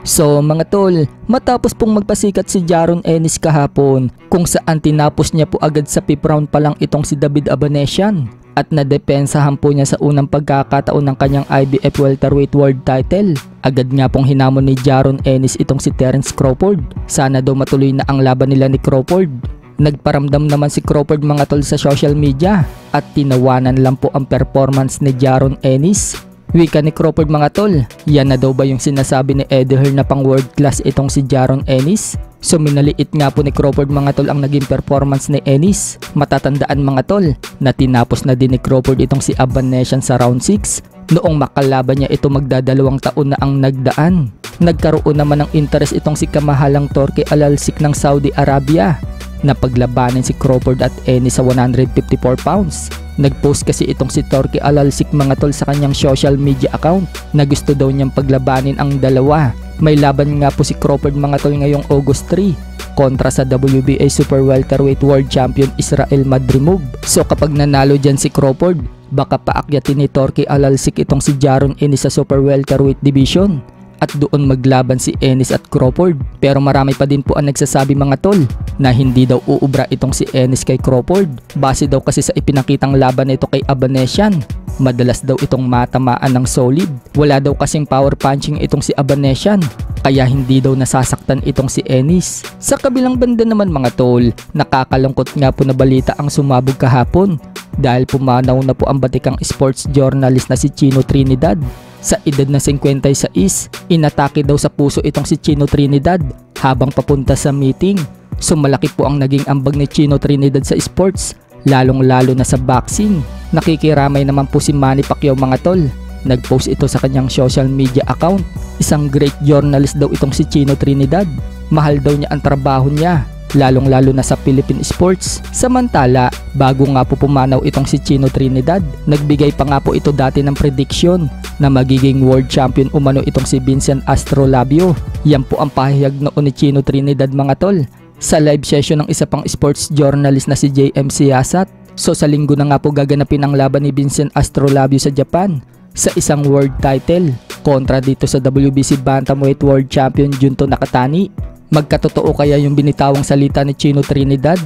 So mga tol, matapos pong magpasikat si Jaron Ennis kahapon kung saan tinapos niya po agad sa 5th round pa lang itong si David Abanesian at nadepensahan po niya sa unang pagkakataon ng kanyang IBF welterweight world title. Agad nga pong hinamon ni Jaron Ennis itong si Terence Crawford. Sana daw matuloy na ang laban nila ni Crawford. Nagparamdam naman si Crawford mga tol sa social media at tinawanan lang po ang performance ni Jaron Ennis. Wika ni Crawford mga tol, yan na daw ba yung sinasabi ni Eddie Hearn na pang world class itong si Jaron Ennis? So minaliit nga po ni Crawford mga tol ang naging performance ni Ennis. Matatandaan mga tol na tinapos na din ni Crawford itong si Abanesian sa round 6 noong makalaban niya ito magdadalawang taon na ang nagdaan. Nagkaroon naman ng interest itong si kamahalang Turki Al-Alsik ng Saudi Arabia na paglabanan si Crawford at Ennis sa 154 pounds. Nagpost kasi itong si Turki Al-Alsik mga tol sa kanyang social media account na gusto daw niyang paglabanin ang dalawa. May laban nga po si Crawford mga tol ngayong August 3 kontra sa WBA Super Welterweight World Champion Israel Madrimov. So kapag nanalo dyan si Crawford, baka paakyatin ni Turki Al-Alsik itong si Jaron Ennis sa Super Welterweight Division at doon maglaban si Ennis at Crawford. Pero marami pa din po ang nagsasabi mga tol na hindi daw uubra itong si Ennis kay Crawford. Base daw kasi sa ipinakitang laban nito kay Abanesian, madalas daw itong matamaan ng solid. Wala daw kasing power punching itong si Abanesian, kaya hindi daw nasasaktan itong si Ennis. Sa kabilang banda naman mga tol, nakakalungkot nga po na balita ang sumabog kahapon dahil pumanaw na po ang batikang sports journalist na si Chino Trinidad. Sa edad na 56, inatake daw sa puso itong si Chino Trinidad habang papunta sa meeting. So malaki po ang naging ambag ni Chino Trinidad sa sports, lalong-lalo na sa boxing. Nakikiramay naman po si Manny Pacquiao mga tol. Nagpost ito sa kanyang social media account. Isang great journalist daw itong si Chino Trinidad. Mahal daw niya ang trabaho niya, lalong-lalo na sa Philippine sports. Samantala, bago nga po pumanaw itong si Chino Trinidad, nagbigay pa nga po ito dati ng prediction na magiging world champion umano itong si Vincent Astrolabio. Yan po ang pahayag noon ni Chino Trinidad mga tol sa live session ng isa pang sports journalist na si JM Siasat. So sa linggo na nga po gaganapin ang laban ni Vincent Astrolabio sa Japan sa isang world title kontra dito sa WBC Bantamweight World Champion Junto Nakatani. Magkatotoo kaya yung binitawang salita ni Chino Trinidad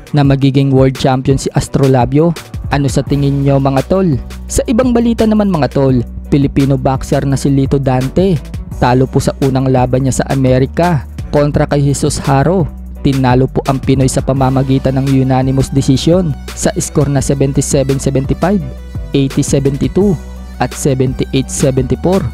na magiging world champion si Astrolabio? Ano sa tingin nyo mga tol? Sa ibang balita naman mga tol, Filipino boxer na si Lito Dante talo po sa unang laban niya sa Amerika kontra kay Jesus Haro. Tinalo po ang Pinoy sa pamamagitan ng unanimous decision sa score na 77-75, 80-72 at 78-74.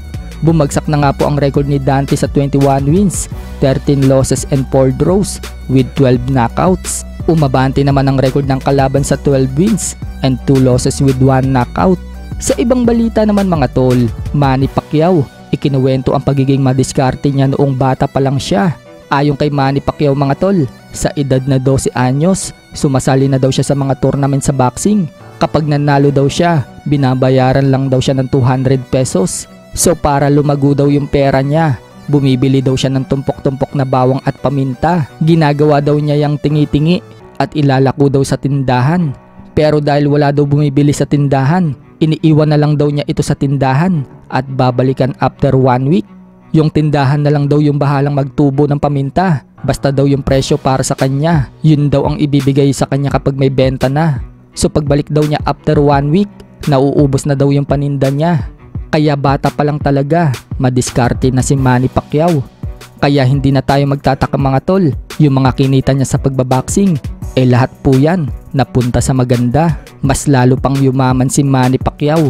Bumagsak na nga po ang record ni Dante sa 21 wins, 13 losses and 4 draws with 12 knockouts. Umabante naman ang record ng kalaban sa 12 wins and 2 losses with 1 knockout. Sa ibang balita naman mga tol, Manny Pacquiao, ikinuwento ang pagiging madiskarte niya noong bata pa lang siya. Ayon kay Manny Pacquiao mga tol, sa edad na 12 anyos, sumasali na daw siya sa mga tournament sa boxing. Kapag nanalo daw siya, binabayaran lang daw siya ng 200 pesos. So para lumago daw yung pera niya, bumibili daw siya ng tumpok-tumpok na bawang at paminta. Ginagawa daw niya yung tingi-tingi at ilalako daw sa tindahan. Pero dahil wala daw bumibili sa tindahan, iniiwan na lang daw niya ito sa tindahan at babalikan after 1 week. Yung tindahan na lang daw yung bahalang magtubo ng paminta. Basta daw yung presyo para sa kanya, yun daw ang ibibigay sa kanya kapag may benta na. So pagbalik daw niya after 1 week, nauubos na daw yung paninda niya. Kaya bata pa lang talaga, madiskarte na si Manny Pacquiao. Kaya hindi na tayo magtataka mga tol, yung mga kinita niya sa pagbaboxing, lahat po yan napunta sa maganda. Mas lalo pang yumaman si Manny Pacquiao.